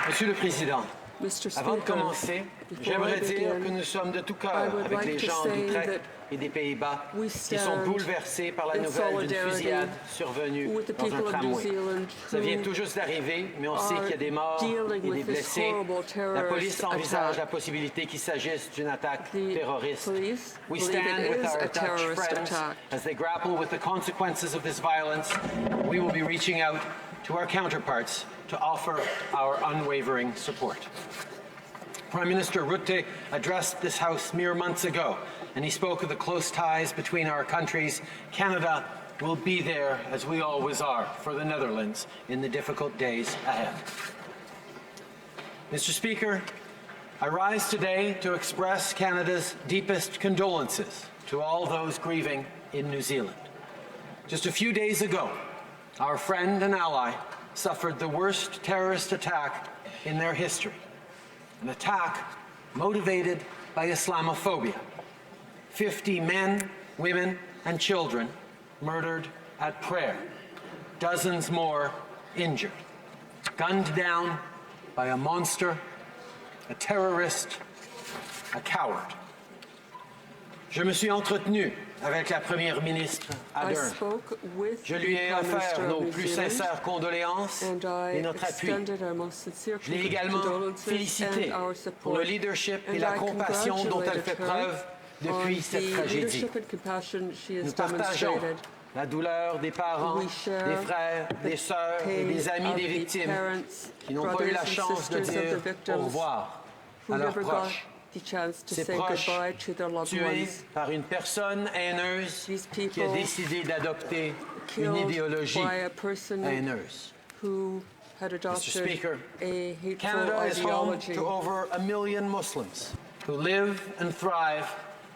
Monsieur le Président, avant de commencer, j'aimerais dire que nous sommes de tout cœur avec les gens d'Utrecht et des Pays-Bas qui sont bouleversés par la nouvelle d'une fusillade survenue dans un tramway. Ça vient tout juste d'arriver, mais on sait qu'il y a des morts et des blessés. La police envisage la possibilité qu'il s'agisse d'une attaque terroriste. We stand with our Dutch friends as they grapple with the consequences of this violence. We will be reaching out to our counterparts to offer our unwavering support. Prime Minister Rutte addressed this House mere months ago, and he spoke of the close ties between our countries. Canada will be there, as we always are, for the Netherlands in the difficult days ahead. Mr. Speaker, I rise today to express Canada's deepest condolences to all those grieving in New Zealand. Just a few days ago, our friend and ally suffered the worst terrorist attack in their history, an attack motivated by Islamophobia. 50 men, women, and children murdered at prayer, dozens more injured, gunned down by a monster, a terrorist, a coward. Je me suis entretenu avec la Première ministre Ardern. Je lui ai offert nos plus sincères condoléances et notre appui. Je l'ai également félicité pour le leadership et la compassion dont elle fait preuve depuis cette tragédie. Nous partageons la douleur des parents, des frères, des sœurs et des amis des victimes qui n'ont pas eu la chance de dire au revoir à leurs proches. Ces proches tués par une personne haineuse qui a décidé d'adopter une idéologie haineuse. Mr. Speaker, Canada is home to over 1 million Muslims who live and thrive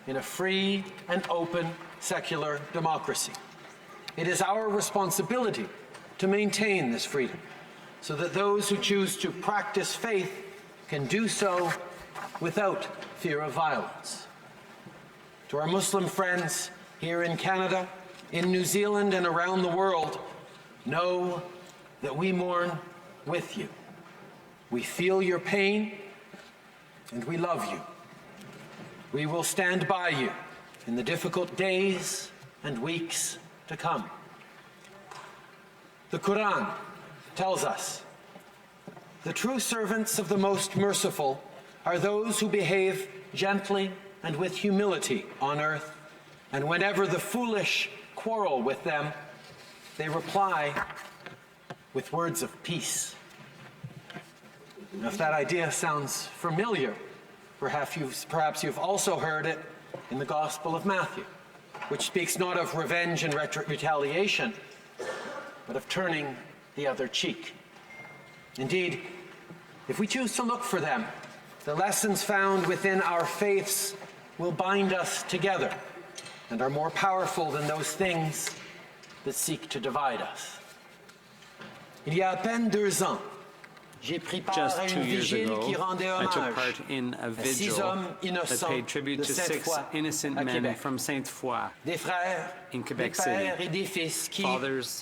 in a free and open secular democracy. It is our responsibility to maintain this freedom so that those who choose to practice faith can do so without fear of violence. To our Muslim friends here in Canada, in New Zealand, and around the world, know that we mourn with you. We feel your pain, and we love you. We will stand by you in the difficult days and weeks to come. The Quran tells us, "The true servants of the Most Merciful are those who behave gently and with humility on earth, and whenever the foolish quarrel with them, they reply with words of peace." Now, if that idea sounds familiar, perhaps you've also heard it in the Gospel of Matthew, which speaks not of revenge and retaliation, but of turning the other cheek. Indeed, if we choose to look for them, the lessons found within our faiths will bind us together and are more powerful than those things that seek to divide us. Il y a à peine 2 ans, j'ai pris part à une vigile qui rendait hommage à 6 hommes innocents de Sainte-Foy à Québec. Des frères, des pères et des fils qui,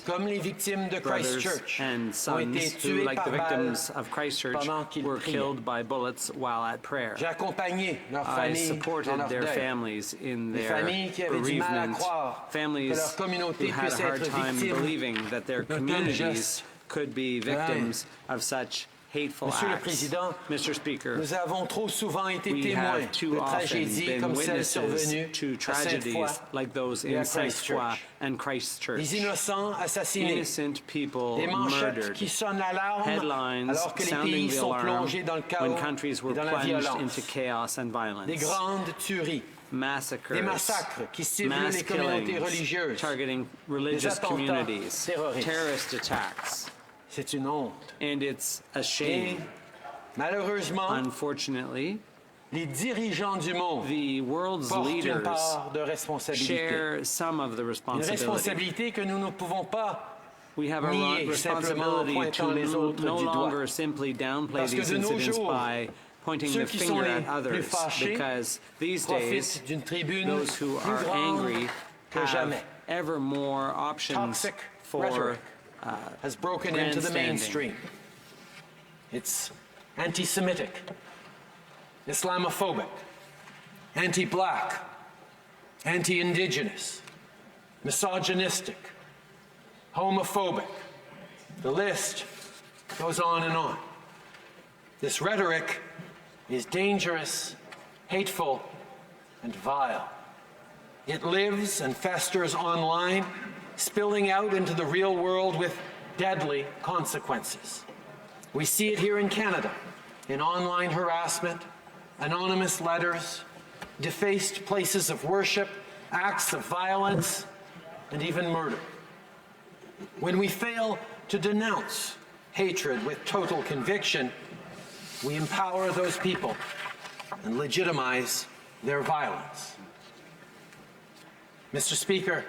comme les victimes de Christchurch, ont été tués par balles pendant qu'ils priaient. J'ai accompagné leurs familles dans leur deuil. Des familles qui avaient du mal à croire que leur communauté puisse être victime d'un tel geste. Could be victims of such hateful Monsieur le acts. Président, Mr. Speaker, nous avons trop souvent été we témoins have too de often tragédies been comme celles witnesses survenues to à tragedies Sainte-Foy like those et in à Sainte-Foy Christchurch. and Christchurch. Des innocents assassinés, Innocent people des manchettes murdered, qui sonnent l'alarme headlines alors que les sounding pays the sont alarm plongés dans le chaos when countries were et dans la plunged violence. into chaos and violence. Des grandes tueries, Massacres, des massacres qui ciblent mass les communautés killings, religieuses, targeting religious des attentats communities, terroristes. terrorist attacks. C'est une honte. And it's a Et shame. malheureusement, Unfortunately, les dirigeants du monde the world's portent une leaders part de responsabilité. share some of the Une responsibility. responsabilité que nous ne pouvons pas We have a nier simplement en responsibility pointant les to autres no du doigt. longer simply downplay Parce que these de nos incidents jours, by pointing ceux the qui sont finger les at plus others, fâchés because these profitent days, d'une tribune those who plus are grande angry que have jamais. ever more options Toxic for rhetoric has broken into the grandstanding. mainstream. It's anti-Semitic, Islamophobic, anti-black, anti-indigenous, misogynistic, homophobic. The list goes on and on. This rhetoric is dangerous, hateful, and vile. It lives and festers online, spilling out into the real world with deadly consequences. We see it here in Canada, in online harassment, anonymous letters, defaced places of worship, acts of violence, and even murder. When we fail to denounce hatred with total conviction, we empower those people and legitimize their violence. Mr. Speaker,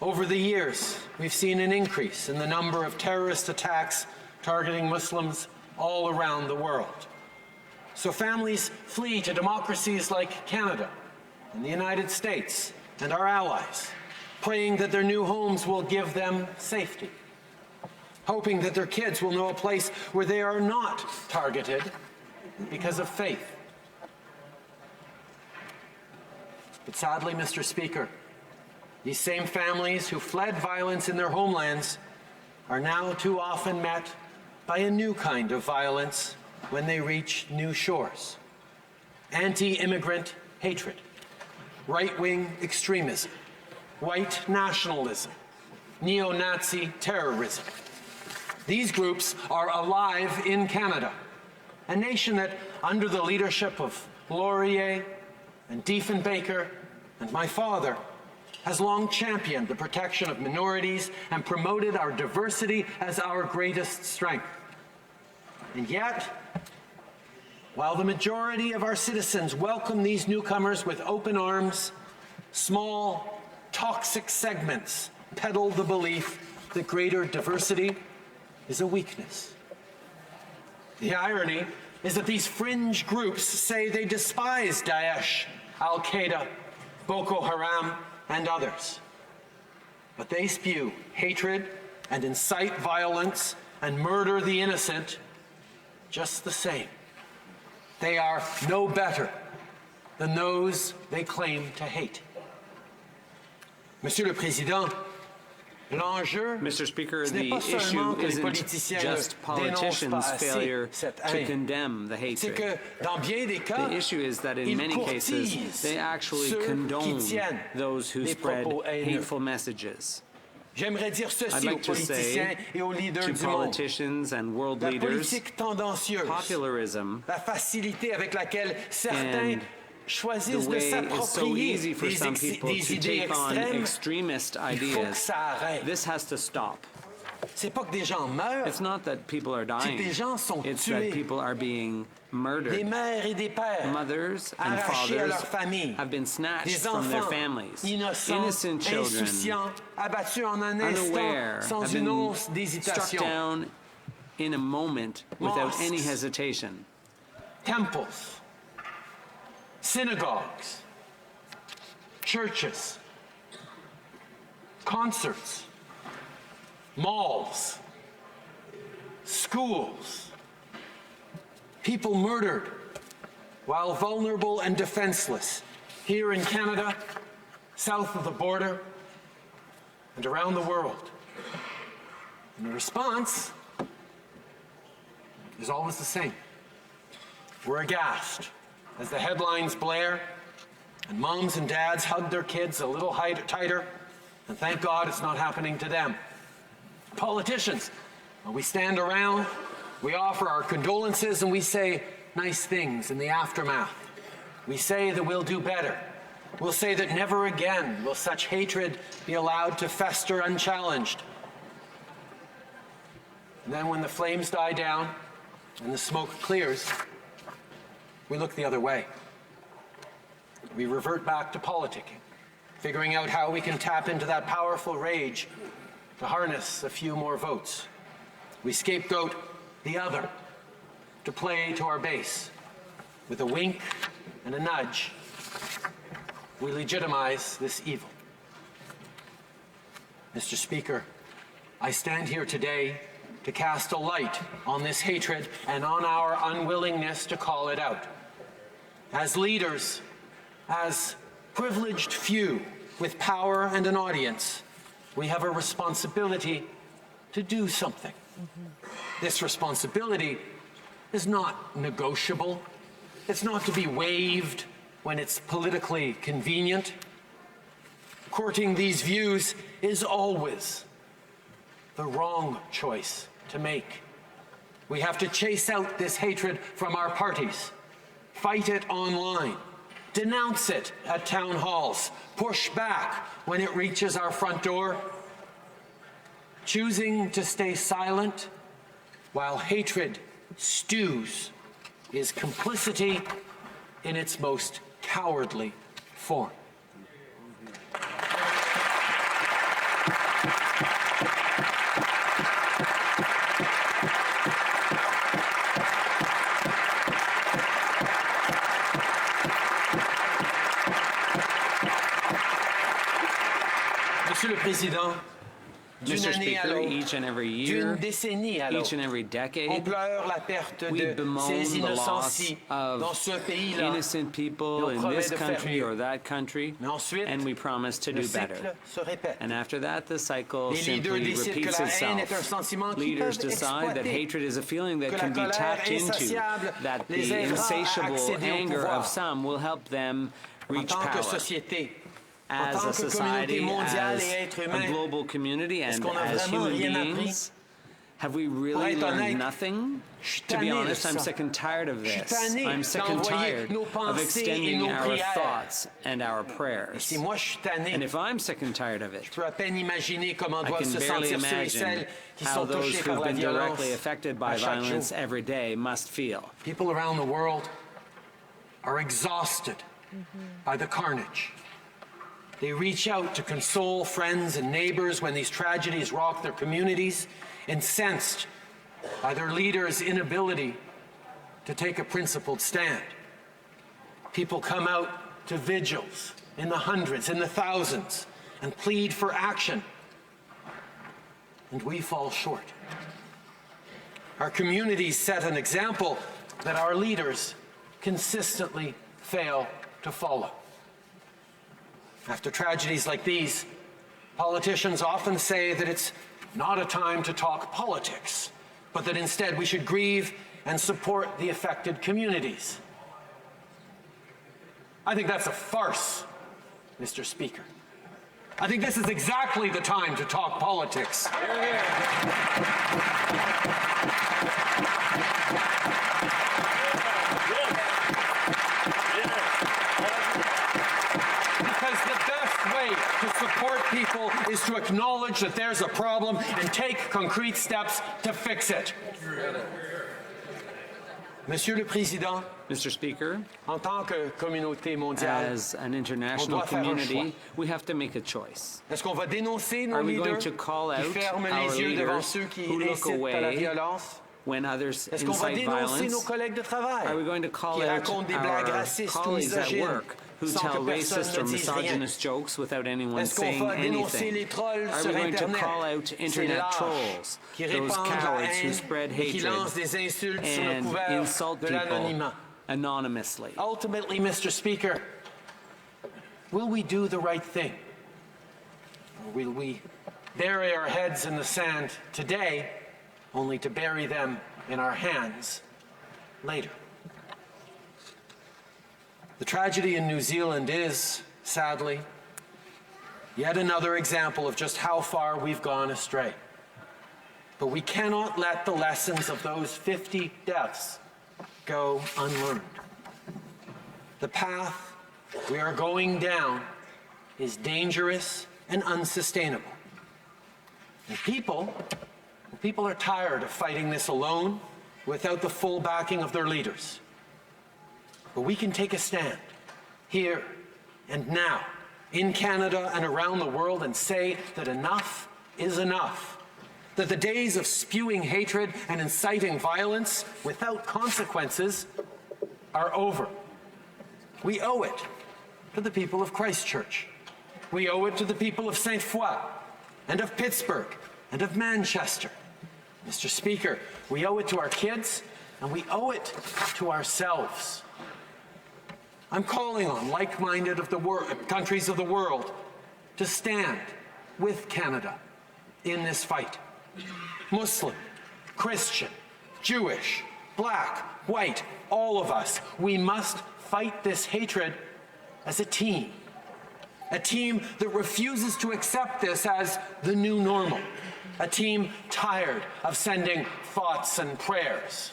over the years, we've seen an increase in the number of terrorist attacks targeting Muslims all around the world. So families flee to democracies like Canada and the United States and our allies, praying that their new homes will give them safety, hoping that their kids will know a place where they are not targeted because of faith. But sadly, Mr. Speaker, these same families who fled violence in their homelands are now too often met by a new kind of violence when they reach new shores. Anti-immigrant hatred, right-wing extremism, white nationalism, neo-Nazi terrorism. These groups are alive in Canada, a nation that, under the leadership of Laurier and Diefenbaker and my father, has long championed the protection of minorities and promoted our diversity as our greatest strength. And yet, while the majority of our citizens welcome these newcomers with open arms, small, toxic segments peddle the belief that greater diversity is a weakness. The irony is that these fringe groups say they despise Daesh, Al-Qaeda, Boko Haram, and others. But they spew hatred and incite violence and murder the innocent just the same. They are no better than those they claim to hate. Monsieur le Président, l'enjeu, Mr. Speaker, ce n'est the pas seulement issue que les isn't politiciens just ne dénoncent politicians' pas assez failure cette to haine. condemn the C'est hatred. que dans bien des cas, The issue is that in ils many cases, courtisent they actually ceux qui condone tiennent those who les spread propos haineux. hateful messages. J'aimerais dire I'd ceci aux like to politiciens say et aux leaders to du monde. politicians and world La leaders, politique tendancieuse, popularism la facilité avec laquelle certains and choisissent the de way is so s'approprier easy for some people des to idées take on extrêmes, extremist il faut que ideas. ça arrête. This has to stop. C'est pas que des gens meurent, It's not that people are c'est que dying. des gens sont It's that tués. people are being Des murdered. mères et des pères, Mothers and arrachés à fathers leur famille. have been snatched Des from their enfants families. innocents, Innocent children, insouciants, abattus en un unaware, instant, sans have une been once struck d'hésitation. down in a moment without Mosques. any hesitation. Temples, synagogues, churches, concerts, malls, schools, people murdered while vulnerable and defenseless here in Canada, south of the border, and around the world. And the response is always the same. We're aghast as the headlines blare and moms and dads hug their kids a little tighter, and thank God it's not happening to them. Politicians, well, we stand around, we offer our condolences, and we say nice things in the aftermath. We say that we'll do better. We'll say that never again will such hatred be allowed to fester unchallenged. And then when the flames die down and the smoke clears, we look the other way. We revert back to politicking, figuring out how we can tap into that powerful rage to harness a few more votes. We scapegoat the other to play to our base. With a wink and a nudge, we legitimize this evil. Mr. Speaker, I stand here today to cast a light on this hatred and on our unwillingness to call it out. As leaders, as privileged few with power and an audience, we have a responsibility to do something. This responsibility is not negotiable. It's not to be waived when it's politically convenient. Courting these views is always the wrong choice to make. We have to chase out this hatred from our parties, fight it online, denounce it at town halls, push back when it reaches our front door. Choosing to stay silent while hatred stews is complicity in its most cowardly form. Monsieur le Président, Mr. Speaker, each and every year, décennie à each and l'autre, every on decade, pleure la perte we de bemoan ces the loss innocents of dans ce pays-là. innocent people Et on in promet this de faire country mieux. or that country, Mais ensuite, and we promise to le do cycle better. se répète. And after that, the cycle Les leaders simply décident que repeats la haine est un itself. sentiment qu'ils Leaders peuvent decide that exploiter, hatred is a feeling that que can la be colère tapped into, insatiable that les the aidera à insatiable accéder au anger pouvoir. of some will help them En reach tant que power. société, en As tant a que communauté society, mondiale as et être a humain, global community, est-ce and qu'on a as vraiment human rien appris? beings, have we Pour really être learned honnête, nothing? je suis To be tanné de honest, I'm ça. sick and tired of Je suis this. tanné I'm sick and d'envoyer tired nos of pensées et extending nos our prières. thoughts and our Et prayers. si moi je suis tanné, And if I'm sick and tired of je it, peux à peine imaginer comment I doivent can se barely sentir ceux et imagine celles qui how sont those touchés par who've la been violence directly affected by à chaque violence jour. every day must feel. People around the world are exhausted by the carnage. They reach out to console friends and neighbors when these tragedies rock their communities, incensed by their leaders' inability to take a principled stand. People come out to vigils in the hundreds, in the thousands, and plead for action. And we fall short. Our communities set an example that our leaders consistently fail to follow. After tragedies like these, politicians often say that it's not a time to talk politics, but that instead we should grieve and support the affected communities. I think that's a farce, Mr. Speaker. I think this is exactly the time to talk politics. Because the best way to support people is to acknowledge that there's a problem and take concrete steps to fix it. Monsieur le Président, Mr. Speaker, en tant que communauté mondiale, as an international doit faire un choix. community, we have to make a choice. est-ce qu'on va dénoncer nos Are we going leaders to call qui out ferment our les yeux devant leaders ceux qui who look incitent à la away violence? when others Est-ce qu'on va incite dénoncer nos violence? collègues de travail Are we going to call qui out racontent des blagues our racistes ou colleagues at misogynes work who sans tell que personne racist or ne dise rien? misogynist jokes without anyone Est-ce qu'on saying va dénoncer anything? les trolls Are sur we going to Internet? call out Ces internet lâches trolls, qui those répandent la cowards who haine spread et qui hatred lancent des insultes sous le and couvert insult de people l'anonymat? anonymously? Ultimately, Mr. Speaker, will we do the right thing? Or will we bury our heads in the sand today, only to bury them in our hands later? The tragedy in New Zealand is, sadly, yet another example of just how far we've gone astray. But we cannot let the lessons of those 50 deaths go unlearned. The path we are going down is dangerous and unsustainable. And people are tired of fighting this alone without the full backing of their leaders. But we can take a stand here and now in Canada and around the world and say that enough is enough. That the days of spewing hatred and inciting violence without consequences are over. We owe it to the people of Christchurch. We owe it to the people of Sainte Foy and of Pittsburgh and of Manchester. Mr. Speaker, we owe it to our kids and we owe it to ourselves. I'm calling on like-minded countries of the world to stand with Canada in this fight. Muslim, Christian, Jewish, black, white, all of us, we must fight this hatred as a team that refuses to accept this as the new normal, a team tired of sending thoughts and prayers.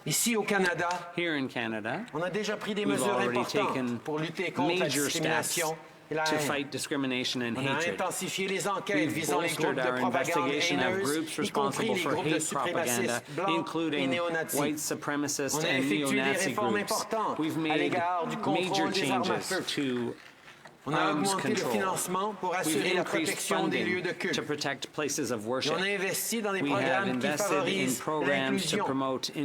Ici au Canada, Here in Canada, on a déjà pris des we've mesures already taken importantes pour lutter contre la major steps discrimination et la to haine. fight discrimination and On a hatred. intensifié les enquêtes We've visant les groupes bolstered de our propagande investigation of haineuse, groups y compris responsible les for groupes de hate propaganda, suprémacistes blancs et including néo-nazis. white supremacist On a and effectué des neo-Nazi réformes groups. importantes We've à made l'égard du major contrôle des armes à changes feu. to On a arms augmenté le control. financement pour We've assurer la increased protection des lieux funding de culte. to protect places of Et worship. on a investi dans des We have programmes qui invested in favorisent programs to l'inclusion, promote qui créent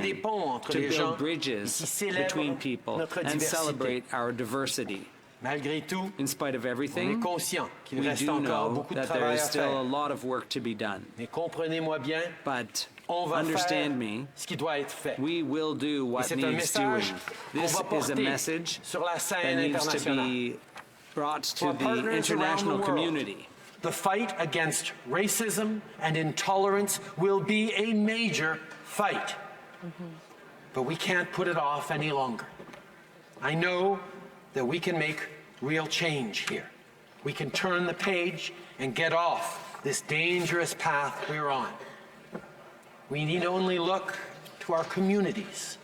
des inclusion, ponts entre to les gens build bridges et qui célèbrent between people notre and diversité. celebrate our diversity. Malgré tout, In spite of on est everything, conscient qu'il we reste do encore know beaucoup de that there travail is à still a faire. lot of work to be done. Mais comprenez-moi bien, But on va understand faire me, ce qui doit être fait. we will do Et what c'est un needs doing. message qu'on This va is a porter message sur la that scène needs to internationale. be brought To to our the partners around the international world. community. The fight against racism and intolerance will be a major fight. But we can't put it off any longer. I know that we can make real change here. We can turn the page and get off this dangerous path we're on. We need only look to our communities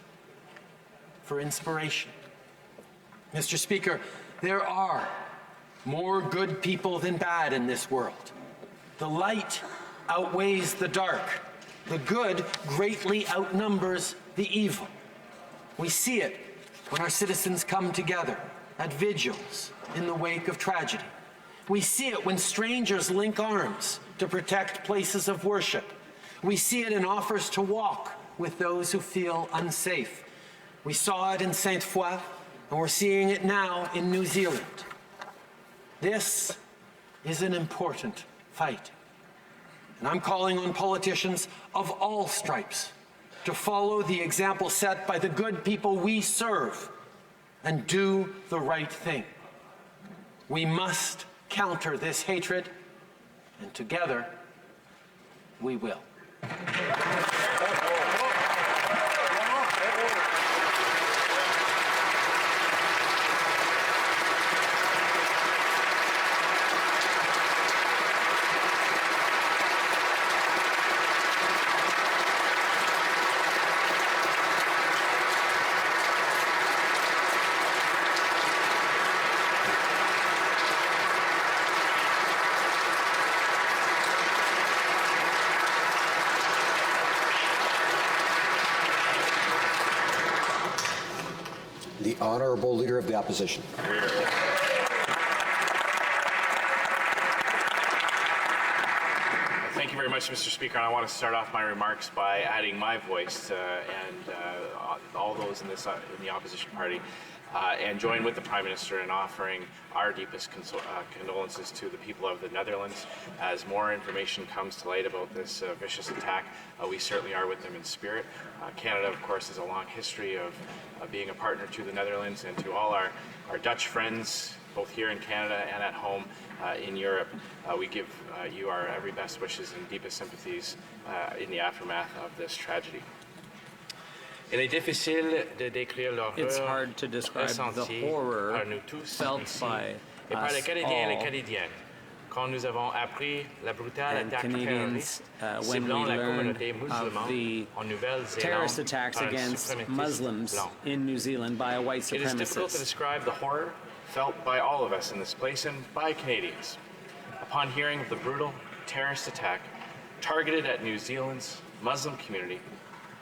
for inspiration. Mr. Speaker, there are more good people than bad in this world. The light outweighs the dark. The good greatly outnumbers the evil. We see it when our citizens come together at vigils in the wake of tragedy. We see it when strangers link arms to protect places of worship. We see it in offers to walk with those who feel unsafe. We saw it in Sainte-Foy, and we're seeing it now in New Zealand. This is an important fight. And I'm calling on politicians of all stripes to follow the example set by the good people we serve and do the right thing. We must counter this hatred, and together we will. The Honourable Leader of the Opposition. Thank you very much, Mr. Speaker. I want to start off my remarks by adding my voice and all those in the opposition party and join with the Prime Minister in offering our deepest condolences to the people of the Netherlands. As more information comes to light about this vicious attack, we certainly are with them in spirit. Canada, of course, has a long history of being a partner to the Netherlands, and to all our Dutch friends, both here in Canada and at home in Europe, we give you our every best wishes and deepest sympathies in the aftermath of this tragedy. It's hard to describe the horror felt by us all quand nous avons appris la brutale and attaque Canadians terroriste when we ciblant la learned communauté of musulmane the en Nouvelle-Zélande terrorist attacks par un against suprématiste Muslims blanc. in New Zealand by a white It is difficult to supremacist. describe the horror felt by all of us in this place and by Canadians upon hearing of the brutal terrorist attack targeted at New Zealand's Muslim community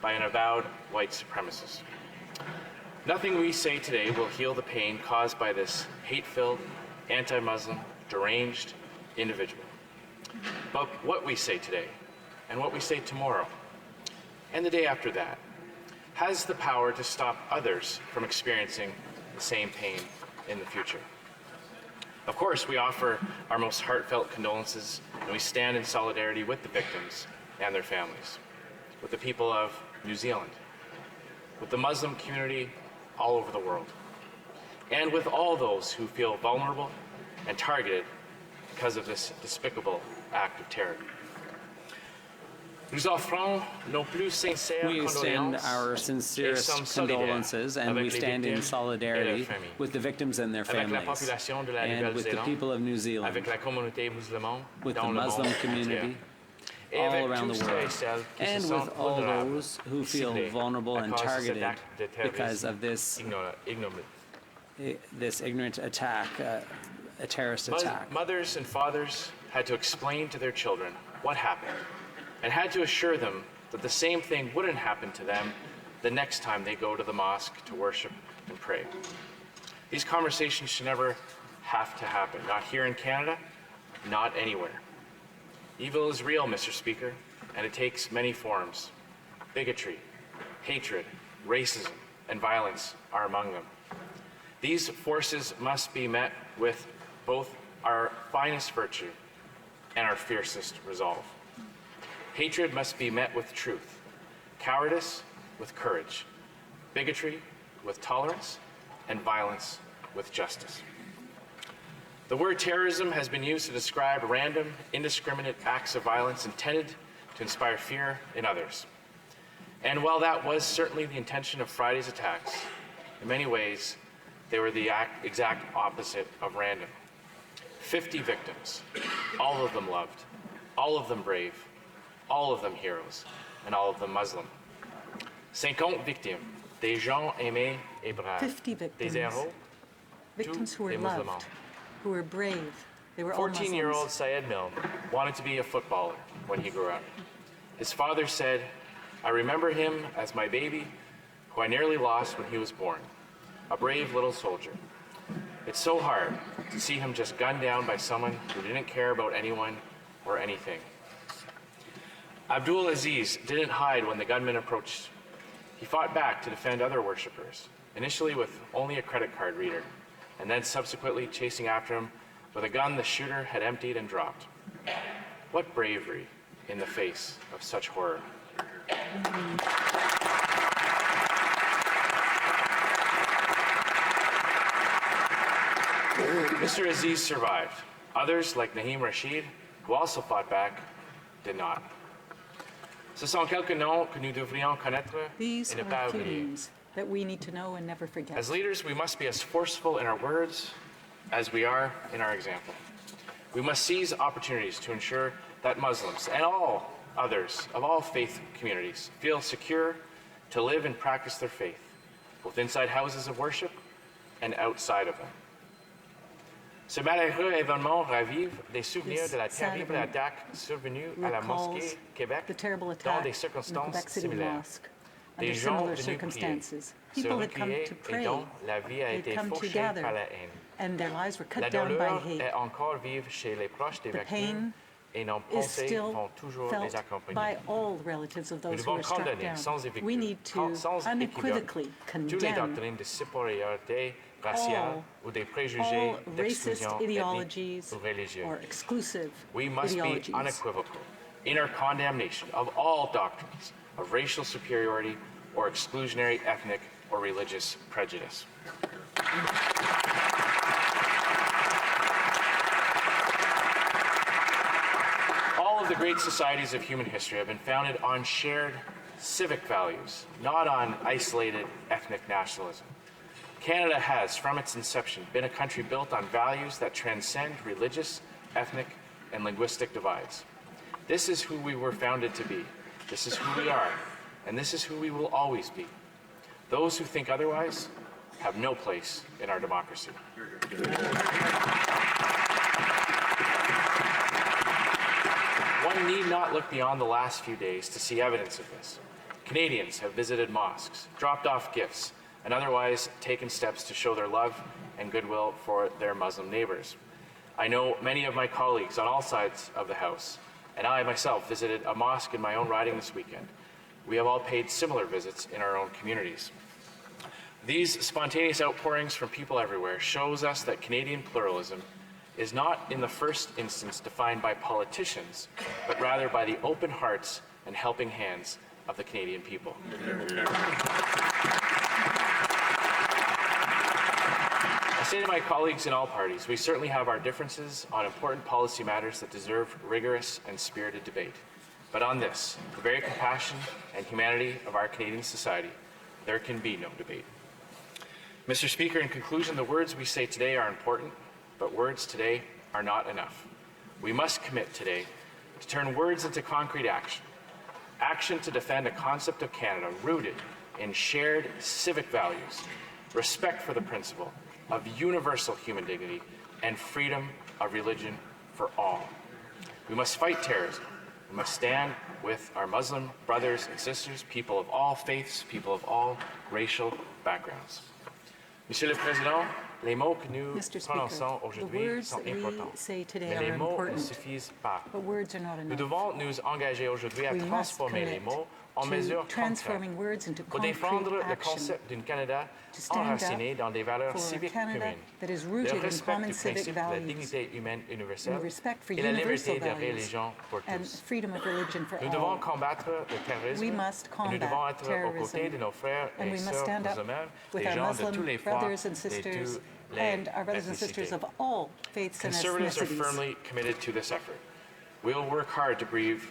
by an avowed white supremacist. Nothing we say today will heal the pain caused by this hate-filled, anti-Muslim, deranged individual. But what we say today, and what we say tomorrow, and the day after that, has the power to stop others from experiencing the same pain in the future. Of course, we offer our most heartfelt condolences and we stand in solidarity with the victims and their families, with the people of New Zealand, with the Muslim community all over the world, and with all those who feel vulnerable and targeted because of this despicable act of terror. Nous offrons nos plus sincères We extend condoléances our et sincerest sommes solidaires condolences, and we avec les stand in victimes et solidarity leurs familles, with the victims and their avec la families, population de la and with the Nouvelle-Zélande, people of New Zealand, avec la communauté musulmane with the dans le Muslim monde community, entier, et all avec around tous the ceux et world, celles qui se and sentent with all vulnérables, those who feel ciblés vulnerable à and cause de cet targeted acte de because terrorisme of this ignorant attack, a terrorist attack. Mothers and fathers had to explain to their children what happened and had to assure them that the same thing wouldn't happen to them the next time they go to the mosque to worship and pray. These conversations should never have to happen, not here in Canada, not anywhere. Evil is real, Mr. Speaker, and it takes many forms. Bigotry, hatred, racism, and violence are among them. These forces must be met with both our finest virtue and our fiercest resolve. Hatred must be met with truth, cowardice with courage, bigotry with tolerance, and violence with justice. The word terrorism has been used to describe random, indiscriminate acts of violence intended to inspire fear in others. And while that was certainly the intention of Friday's attacks, in many ways, they were the exact opposite of random. 50 victims, all of them loved, all of them brave, all of them heroes, and all of them Muslim. 50 victimes, des gens aimés et braves, 50 des victims, héros, victims who were des loved, musulmans. who were brave. They were all Muslims. 14-year-old Syed Milne wanted to be a footballer when he grew up. His father said, "I remember him as my baby, who I nearly lost when he was born, a brave little soldier. It's so hard to see him just gunned down by someone who didn't care about anyone or anything." Abdul Aziz didn't hide when the gunman approached. He fought back to defend other worshippers, initially with only a credit card reader, and then subsequently chasing after him with a gun the shooter had emptied and dropped. What bravery in the face of such horror. Mr. Aziz survived. Others, like Naheem Rashid, who also fought back, did not. Ce sont quelques noms que nous devrions connaître These et ne are pas few oublier. names that we need to know and never forget. As leaders, we must be as forceful in our words as we are in our example. We must seize opportunities to ensure that Muslims and all others of all faith communities feel secure to live and practice their faith, both inside houses of worship and outside of them. Ce malheureux événement ravive des souvenirs de la terrible attaque survenue à la mosquée Québec The terrible dans attack des in the circonstances Quebec City similaires. Mosque Des under gens similar venus circumstances. prier, se People had come recueillir to et pray. dont la vie a They'd été come fauchée together, par la haine. and their lives were La cut down by douleur hate. est encore vive chez les proches des The victimes pain et nos is pensées still vont toujours felt les accompagner. by all relatives of Nous those who devons were struck condamner sans down. équivoque, We need to sans unequivocally équivoque, toutes les condemn doctrines de supériorité raciale ou des préjugés all d'exclusion racist ethnique ideologies ou religieuse. or exclusive We must be ideologies. unequivocal in our condemnation of all doctrines of racial superiority or exclusionary ethnic or religious prejudice. All of the great societies of human history have been founded on shared civic values, not on isolated ethnic nationalism. Canada has, from its inception, been a country built on values that transcend religious, ethnic, and linguistic divides. This is who we were founded to be. This is who we are, and this is who we will always be. Those who think otherwise have no place in our democracy. One need not look beyond the last few days to see evidence of this. Canadians have visited mosques, dropped off gifts, and otherwise taken steps to show their love and goodwill for their Muslim neighbors. I know many of my colleagues on all sides of the House, and I myself visited a mosque in my own riding this weekend. We have all paid similar visits in our own communities. These spontaneous outpourings from people everywhere shows us that Canadian pluralism is not in the first instance defined by politicians, but rather by the open hearts and helping hands of the Canadian people. I say to my colleagues in all parties, we certainly have our differences on important policy matters that deserve rigorous and spirited debate. But on this, the very compassion and humanity of our Canadian society, there can be no debate. Mr. Speaker, in conclusion, the words we say today are important, but words today are not enough. We must commit today to turn words into concrete action. Action to defend a concept of Canada rooted in shared civic values, respect for the principle of universal human dignity, and freedom of religion for all. We must fight terrorism. We must stand with our Muslim brothers and sisters, people of all faiths, people of all racial backgrounds. Monsieur le Président, les mots que nous Mr. prononçons Speaker, the aujourd'hui words sont that we importants, say today mais are les mots ne important, suffisent pas. but words are not Nous enough. devons nous engager aujourd'hui à We must transformer les commit mots en to mesures transforming concrètes words into pour concrete défendre le action concept d'un Canada to stand enraciné dans des valeurs for a civiques Canada communes, that is le rooted in respect common du civic principe de la values dignité humaine and universelle respect for et la universal liberté de values religion pour and tous. freedom of religion for Nous devons all. combattre le terrorisme We must et nous devons combat être aux côtés terrorism, de nos frères and et we must sœurs stand up musulmans, with des our gens de tous Muslim les foi brothers and et sisters tous les and our brothers and sisters ethnicités. of all faiths and Conservatives are ethnicities. firmly committed to this effort. We'll work hard to breathe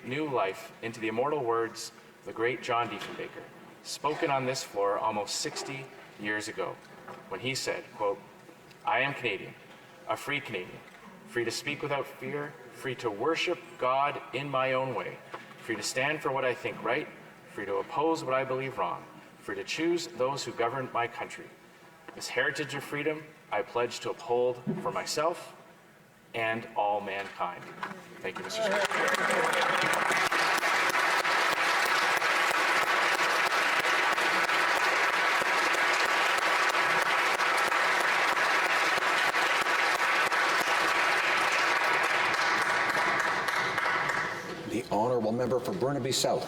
new life into the immortal words of the great John Diefenbaker, spoken on this floor almost 60 years ago, when he said, quote, "I am Canadian, a free Canadian, free to speak without fear, free to worship God in my own way, free to stand for what I think right, free to oppose what I believe wrong, free to choose those who govern my country. This heritage of freedom I pledge to uphold for myself and all mankind." Thank you, Mr. Speaker. The honourable member for Burnaby South.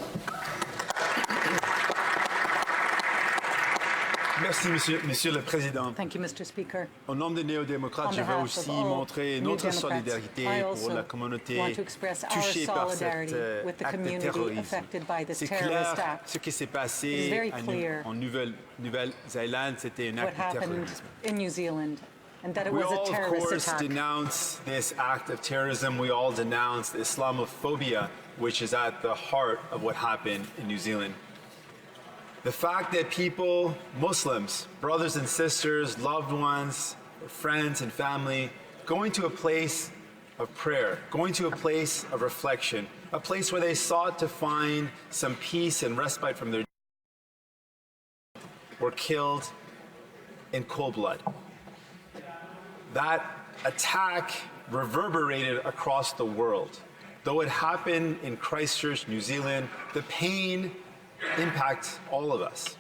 Merci, Monsieur le Président. Thank you, Mr. Speaker. Au nom des néo-démocrates, On je veux behalf aussi of all montrer New notre Democrats, solidarité I pour also la communauté want to express our touchée par cet solidarity with the acte de community terrorisme. affected by this C'est terrorist clair, act. ce qui s'est It is passé very clear en Nouvelle-Zélande, c'était un What acte de happened terrorisme. in New Zealand, and that it We was a all, of terrorist course, attack. denounce this act of terrorism. We all denounce Islamophobia, which is at the heart of what happened in New Zealand. The fact that people, Muslims, brothers and sisters, loved ones, friends and family, going to a place of prayer, going to a place of reflection, a place where they sought to find some peace and respite from their were killed in cold blood. That attack reverberated across the world. Though it happened in Christchurch, New Zealand, the pain impacts all of us.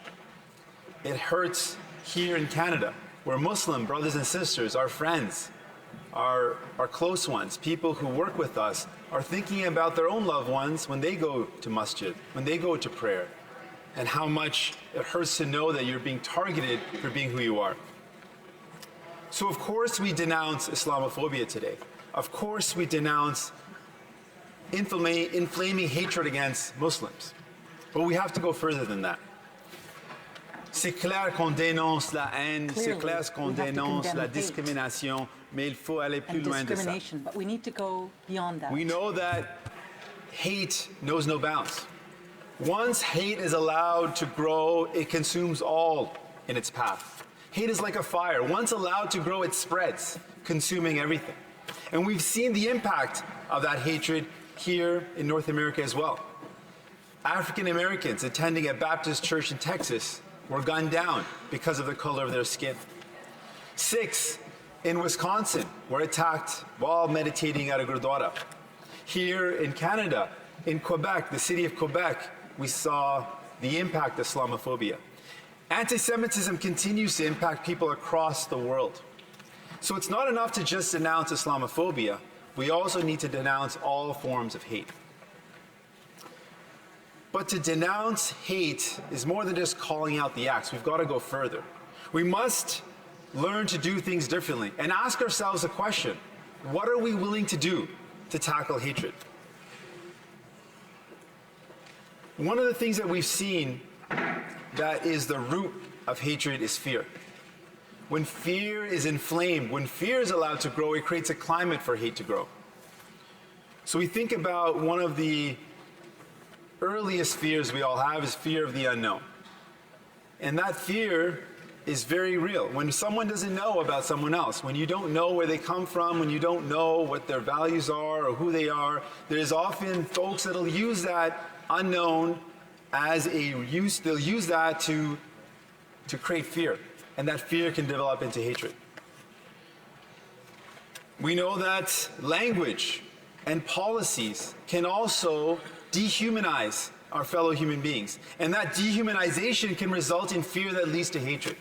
It hurts here in Canada, where Muslim brothers and sisters, our friends, our close ones, people who work with us, are thinking about their own loved ones when they go to masjid, when they go to prayer, and how much it hurts to know that you're being targeted for being who you are. So of course we denounce Islamophobia today. Of course we denounce inflaming hatred against Muslims. But we have to go further than that. C'est clair qu'on dénonce la haine, c'est clair qu'on we have to dénonce condemn la hate discrimination, mais il faut aller plus and loin de ça. discrimination, but we need to go beyond that. We know that hate knows no bounds. Once hate is allowed to grow, it consumes all in its path. Hate is like a fire. Once allowed to grow, it spreads, consuming everything. And we've seen the impact of that hatred here in North America as well. African Americans attending a Baptist church in Texas were gunned down because of the color of their skin. 6 in Wisconsin were attacked while meditating at a gurdwara. Here in Canada, in Quebec, the city of Quebec, we saw the impact of Islamophobia. Anti-Semitism continues to impact people across the world. So it's not enough to just denounce Islamophobia. We also need to denounce all forms of hate. But to denounce hate is more than just calling out the acts. We've got to go further. We must learn to do things differently and ask ourselves a question. What are we willing to do to tackle hatred? One of the things that we've seen that is the root of hatred is fear. When fear is inflamed, when fear is allowed to grow, it creates a climate for hate to grow. So we think about one of the earliest fears we all have is fear of the unknown. And that fear is very real. When someone doesn't know about someone else, when you don't know where they come from, when you don't know what their values are or who they are, there's often folks that'll use that unknown as they'll use that to create fear. And that fear can develop into hatred. We know that language and policies can also dehumanize our fellow human beings. And that dehumanization can result in fear that leads to hatred.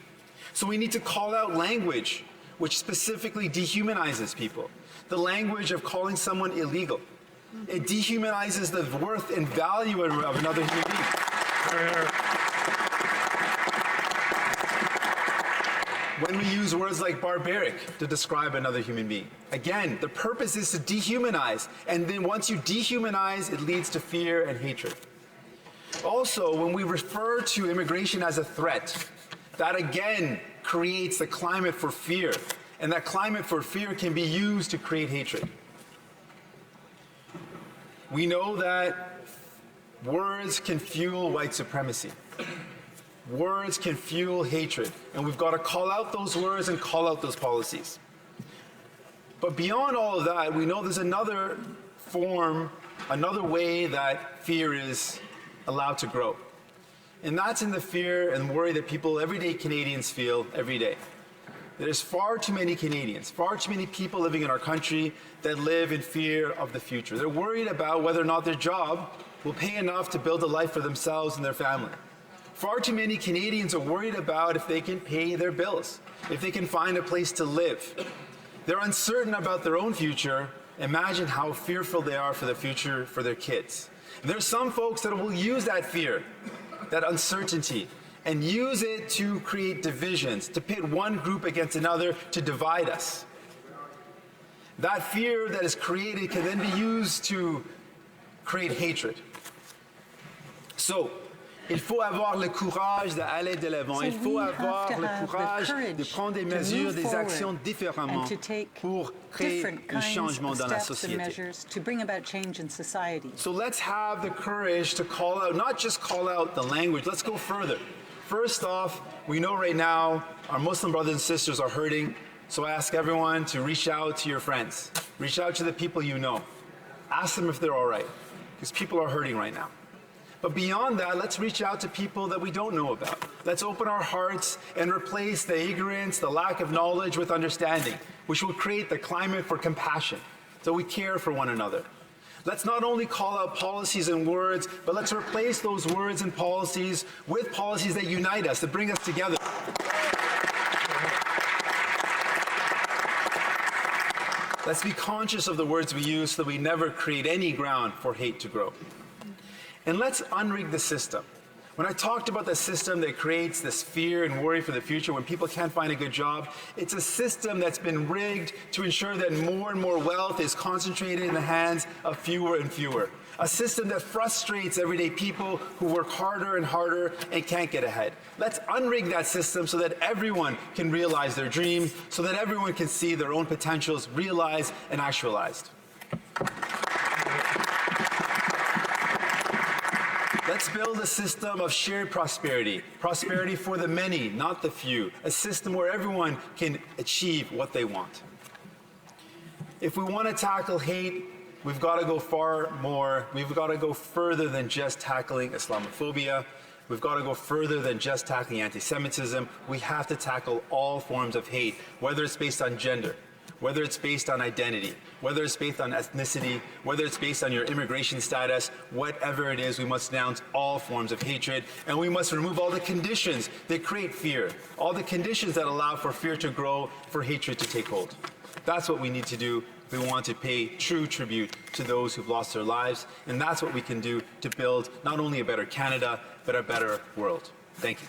So we need to call out language which specifically dehumanizes people. The language of calling someone illegal. It dehumanizes the worth and value of another human being. When we use words like barbaric to describe another human being. Again, the purpose is to dehumanize. And then once you dehumanize, it leads to fear and hatred. Also, when we refer to immigration as a threat, that again creates the climate for fear. And that climate for fear can be used to create hatred. We know that words can fuel white supremacy. Words can fuel hatred. And we've got to call out those words and call out those policies. But beyond all of that, we know there's another form, another way that fear is allowed to grow. And that's in the fear and worry that people, everyday Canadians, feel every day. There's far too many Canadians, far too many people living in our country that live in fear of the future. They're worried about whether or not their job will pay enough to build a life for themselves and their family. Far too many Canadians are worried about if they can pay their bills, if they can find a place to live. They're uncertain about their own future. Imagine how fearful they are for the future for their kids. And there's some folks that will use that fear, that uncertainty, and use it to create divisions, to pit one group against another, to divide us. That fear that is created can then be used to create hatred. So, il faut avoir le courage d'aller de l'avant. Il faut avoir le courage de prendre des mesures, des actions différemment pour créer un changement dans la société. To bring about change in society. So let's have the courage to call out, not just call out the language, let's go further. First off, we know right now our Muslim brothers and sisters are hurting, so I ask everyone to reach out to your friends. Reach out to the people you know. Ask them if they're all right, because people are hurting right now. But beyond that, let's reach out to people that we don't know about. Let's open our hearts and replace the ignorance, the lack of knowledge with understanding, which will create the climate for compassion, so we care for one another. Let's not only call out policies and words, but let's replace those words and policies with policies that unite us, that bring us together. Let's be conscious of the words we use so that we never create any ground for hate to grow. And let's unrig the system. When I talked about the system that creates this fear and worry for the future when people can't find a good job, it's a system that's been rigged to ensure that more and more wealth is concentrated in the hands of fewer and fewer. A system that frustrates everyday people who work harder and harder and can't get ahead. Let's unrig that system so that everyone can realize their dreams, so that everyone can see their own potentials realized and actualized. Let's build a system of shared prosperity. Prosperity for the many, not the few. A system where everyone can achieve what they want. If we want to tackle hate, we've got to go far more. We've got to go further than just tackling Islamophobia. We've got to go further than just tackling anti-Semitism. We have to tackle all forms of hate, whether it's based on gender, whether it's based on identity, whether it's based on ethnicity, whether it's based on your immigration status, whatever it is, we must denounce all forms of hatred, and we must remove all the conditions that create fear, all the conditions that allow for fear to grow, for hatred to take hold. That's what we need to do if we want to pay true tribute to those who've lost their lives, and that's what we can do to build not only a better Canada, but a better world. Thank you.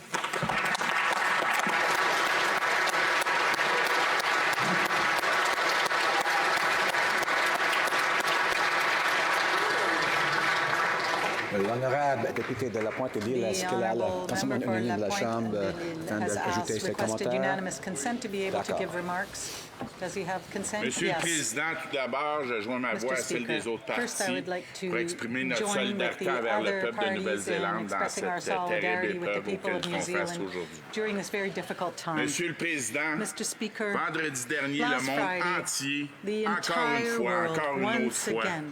L'honorable député de la Pointe-et-L'Île, est-ce The qu'elle a honourable l'entendement member for unanime de la La Chambre Pointe-et-L'Île afin has d'ajouter ses requested commentaires? unanimous consent to be able to D'accord. give remarks. Does he have consent? Monsieur le Yes. Président, tout d'abord, je joins ma voix Mr. à celle Speaker, des autres first I partis would like to pour exprimer notre join with solidarité the envers le other peuple de parties in Nouvelle-Zélande dans expressing our cette terrible solidarity with the épreuve people auquel of ils New font face Zealand aujourd'hui. during this very difficult time. Monsieur le Président, Mr. Speaker, vendredi dernier, le last monde Friday, entier, the encore une entire fois, world, encore une autre once fois, again,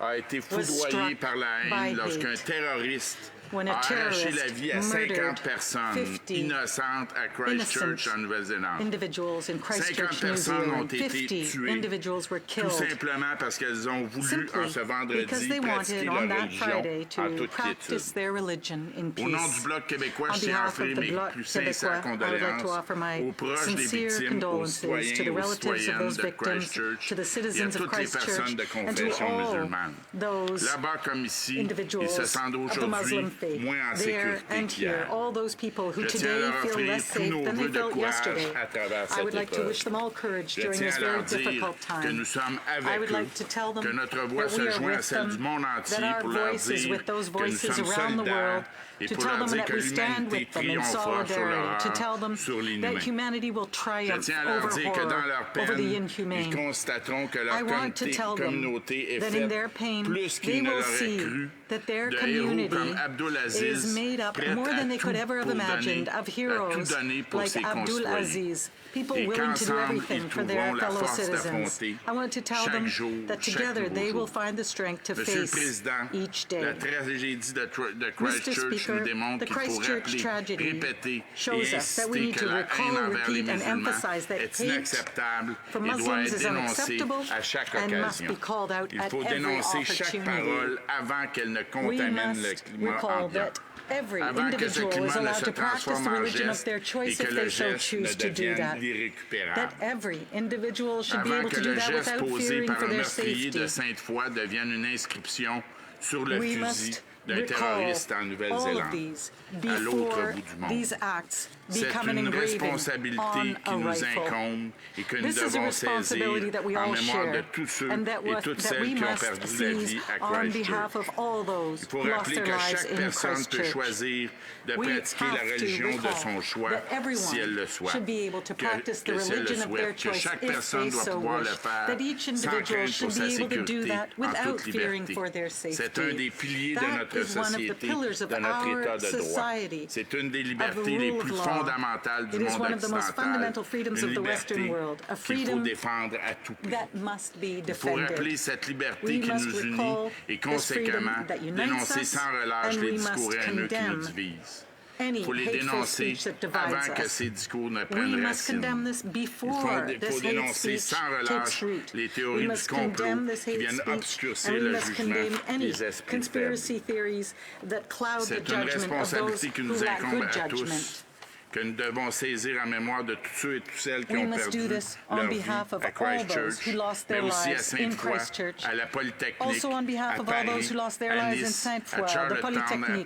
a été was foudroyé struck par la by haine lorsqu'un hate. terroriste When a a arraché la terrorist vie à 50 murdered personnes 50 innocentes à Christchurch, innocent en Nouvelle-Zélande. individuals in 50 Christchurch, New personnes ont Zealand. été 50 tuées individuals were tout killed simplement parce qu'elles ont voulu, simply en ce because vendredi, they pratiquer wanted leur on that religion Friday en to toute practice quiétude. their religion in Au nom du peace. Bloc québécois, On je tiens à behalf of offrir the mes Bloc plus sincères Québécois, I would like to condoléances offer my aux proches des sincere victimes, aux condolences to the citoyens et aux relatives of citoyennes those de victims, Christchurch to the et à citizens of toutes les personnes Christchurch, de and to confession all musulmane. those Là-bas comme ici, ils individuals se sentent of the aujourd'hui Muslim faith, moins en there sécurité and here, qu'hier. all those people who Je tiens à today leur feel offrir less tous safe nos than they vœux de felt courage yesterday. à travers I cette would like to épreuve. wish them all courage Je during tiens this à very leur dire difficult que nous time. sommes I avec would eux, like to tell them que notre voix that se we are joint à with celle du them, monde that entier our pour leur voices dire with those que nous voices sommes around the world, solidaires et to pour tell leur them dire that que we stand l'humanité with them in triomphera sur solidarity, to tell l'horreur, them sur that l'inhumain. humanity will Je triumph tiens à leur over dire que dans leur horror, over the peine, ils inhumane. constateront que leur I want to tell them communauté est that in their faite pain, plus they qu'ils ne will l'auraient see cru that their de héros community comme Abdul is Aziz, made up prêts more à than they could tout ever have pour imagined donner, of à tout heroes donner pour like ses Abdul concitoyens. Aziz, people Et willing to do qu'ensemble, everything ils for their trouveront la fellow force citizens. d'affronter I want to tell chaque them jour, that chaque together nouveau they jour. will find the strength to Monsieur le face Président, each la day. tragédie de Mr. Christchurch nous Speaker, démontre the qu'il faut Christchurch rappeler, tragedy répéter shows et us that we insister need que to la haine recall, envers les repeat, and musulmans emphasize that est hate inacceptable for et doit Muslims être is dénoncée unacceptable à chaque and must occasion. be called out Il at faut every dénoncer chaque opportunity. parole avant qu'elle ne We contamine le must climat recall ambiant. that every Avant que ce individual climat is ne allowed se to practice transforme the en religion of geste their et choice que if le they so geste choose ne to do devienne that. irrécupérable. That every individual should be Avant able que to do le that geste without posé fearing par for un their meurtrier de safety. Sainte-Foy devienne une inscription sur le We fusil must d'un recall terroriste en all of Nouvelle-Zélande, these à l'autre before bout du monde. these acts C'est become an une engraving responsabilité on qui a nous rifle. incombe et que nous This is a devons responsibility saisir that we en all mémoire de share tous ceux and that, et toutes that celles we qui ont must perdu la seize vie à on Christchurch. behalf of all those Il faut who lost rappeler their que lives chaque in personne peut Christchurch. choisir de We pratiquer la have to religion de recall son choix that everyone si elle le souhaite. should be able to practice the Que si elle le religion of their souhaite, que choice chaque if personne they doit so pouvoir wish. le faire That each sans individual crainte should pour sa be able to do sécurité, that en without toute fearing liberté. for their safety. C'est un des piliers de That notre is one of the société, pillars of de notre our État de droit. society, C'est une des of the libertés les rule plus of law. fondamentales du It is monde one of the most occidental. fundamental freedoms Une of the Western liberté world, a qu'il faut freedom défendre à tout prix. that must be Il faut rappeler defended. cette liberté We qui must nous unit recall et this freedom conséquemment that unites dénoncer us, sans relâche and les we discours must haineux qui nous condemn divisent. any Il faut les hateful dénoncer speech that divides avant que us. ces discours ne We prennent must condemn racine. this Il before faut this hate dénoncer speech sans takes relâche root. les We théories du must complot condemn this qui hate viennent speech, obscurcir and we le must condemn jugement any des esprits conspiracy faibles. theories that cloud the C'est une judgment of those responsabilité qui who nous lack incombe good à judgment. tous, que nous devons saisir en mémoire de tous ceux et toutes celles qui We ont must perdu do this on leur vie behalf of à all those Christchurch, who lost mais their aussi à lives in Sainte-Foy, Christchurch. à la Polytechnique, Also on behalf à of all Paris, those who lost their à lives in Nice, Sainte-Foy, à the Charlottetown, à Polytechnique, Paris,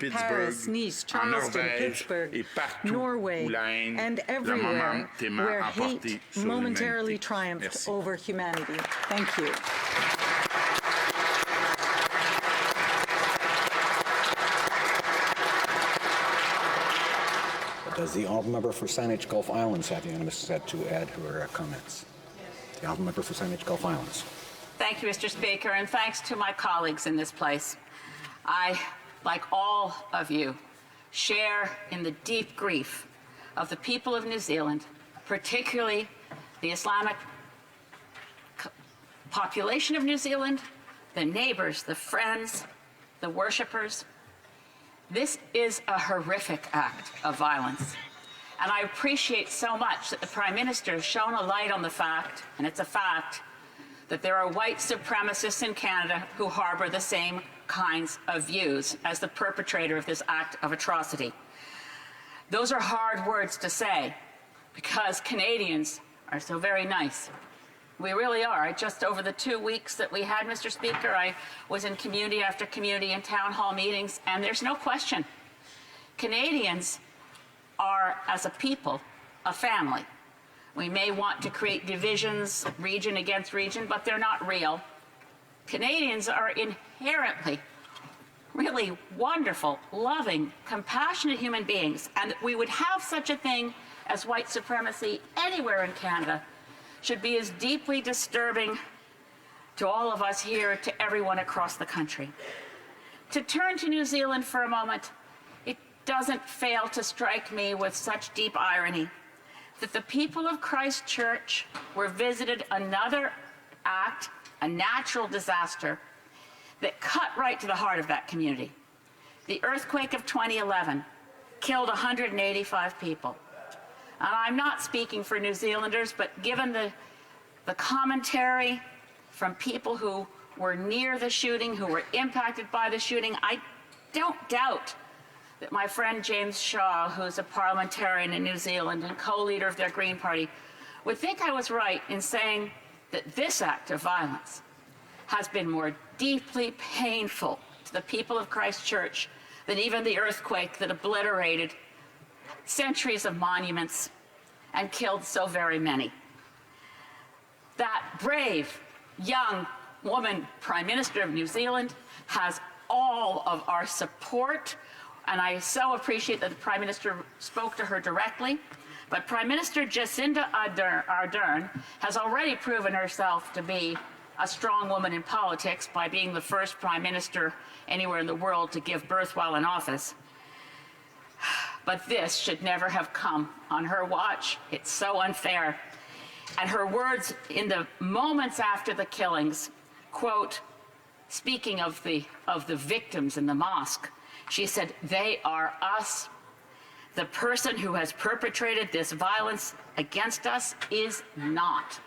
Pittsburgh, Nice, en Charleston, Norvège Pittsburgh, et partout Norway, où la haine, and le everywhere momentement where emporté hate sur momentarily l'humanité. triumphed Merci. over humanity. Thank you. Does the honourable member for Saanich Gulf Islands have unanimous consent to add her comments? The honourable member for Saanich Gulf Islands. Thank you, Mr. Speaker, and thanks to my colleagues in this place. I, like all of you, share in the deep grief of the people of New Zealand, particularly the Islamic population of New Zealand, the neighbors, the friends, the worshippers. This is a horrific act of violence. And I appreciate so much that the Prime Minister has shown a light on the fact, and it's a fact, that there are white supremacists in Canada who harbor the same kinds of views as the perpetrator of this act of atrocity. Those are hard words to say because Canadians are so very nice. We really are. Just over the 2 weeks that we had, Mr. Speaker, I was in community after community and town hall meetings, and there's no question. Canadians are, as a people, a family. We may want to create divisions, region against region, but they're not real. Canadians are inherently really wonderful, loving, compassionate human beings, and that we would have such a thing as white supremacy anywhere in Canada should be as deeply disturbing to all of us here, to everyone across the country. To turn to New Zealand for a moment, it doesn't fail to strike me with such deep irony that the people of Christchurch were visited another act, a natural disaster, that cut right to the heart of that community. The earthquake of 2011 killed 185 people. And I'm not speaking for New Zealanders, but given the commentary from people who were near the shooting, who were impacted by the shooting, I don't doubt that my friend James Shaw, who's a parliamentarian in New Zealand and co-leader of their Green Party, would think I was right in saying that this act of violence has been more deeply painful to the people of Christchurch than even the earthquake that obliterated centuries of monuments and killed so very many. That brave, young woman, Prime Minister of New Zealand, has all of our support, and I so appreciate that the Prime Minister spoke to her directly. But Prime Minister Jacinda Ardern has already proven herself to be a strong woman in politics by being the first Prime Minister anywhere in the world to give birth while in office. But this should never have come on her watch. It's so unfair. And her words in the moments after the killings, quote, speaking of the victims in the mosque, she said, "They are us. The person who has perpetrated this violence against us is not."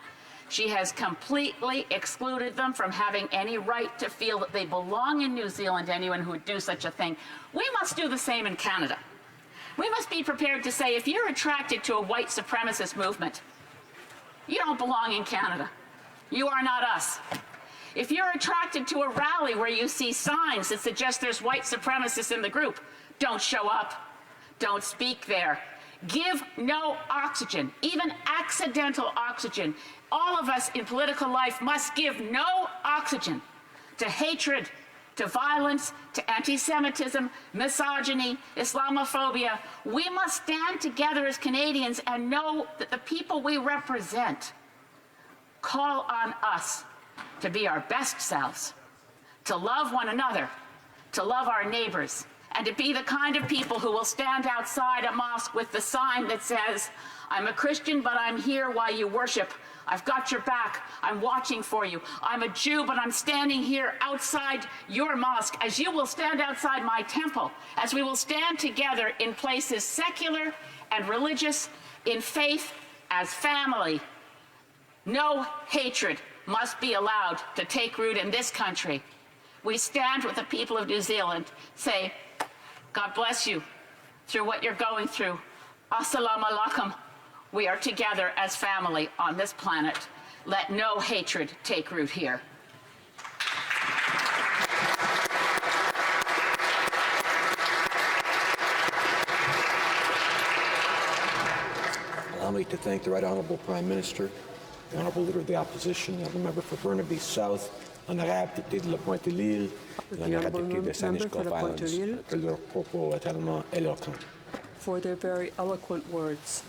She has completely excluded them from having any right to feel that they belong in New Zealand, anyone who would do such a thing. We must do the same in Canada. We must be prepared to say, if you're attracted to a white supremacist movement, you don't belong in Canada. You are not us. If you're attracted to a rally where you see signs that suggest there's white supremacists in the group, don't show up. Don't speak there. Give no oxygen, even accidental oxygen. All of us in political life must give no oxygen to hatred, to violence, to anti-Semitism, misogyny, Islamophobia. We must stand together as Canadians and know that the people we represent call on us to be our best selves, to love one another, to love our neighbors, and to be the kind of people who will stand outside a mosque with the sign that says, "I'm a Christian, but I'm here while you worship. I've got your back. I'm watching for you. I'm a Jew, but I'm standing here outside your mosque, as you will stand outside my temple, as we will stand together in places secular and religious, in faith, as family. No hatred must be allowed to take root in this country." We stand with the people of New Zealand, say, God bless you through what you're going through. Assalamu alaikum. We are together as family on this planet. Let no hatred take root here. Allow me to thank the Right Honourable Prime Minister, the Honourable Leader of the Opposition, the Honourable Member for Burnaby South, Honourable député de la Pointe-Lille, l'Honourable député de Saanich Gulf Islands, que leur propos est tellement éloquent. For their very eloquent words.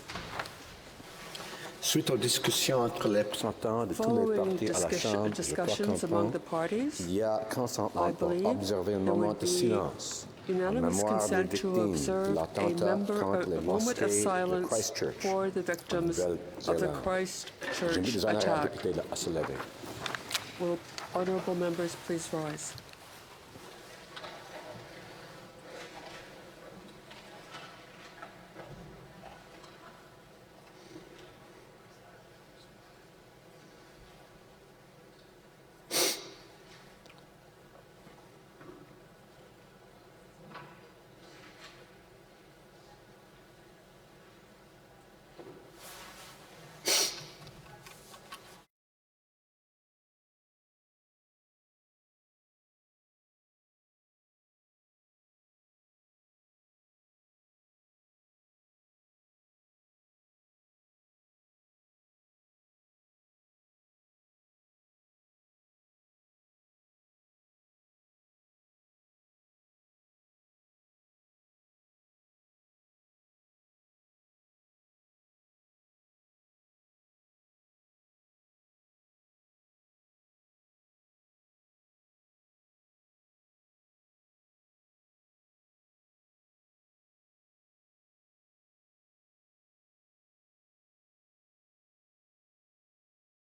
Suite aux discussions entre les représentants de tous les Following partis à la Chambre, je crois discussions among the comprendre parties, qu'il y a consentement I pour believe observer un there moment would de be silence en unanimous mémoire des consent to victimes de observe a l'attentat contre les moment of mosquées de silence Christchurch for the victims of the Nouvelle-Zélande. Christchurch J'invite les honorables attack. députés à se lever. Will honourable members please rise?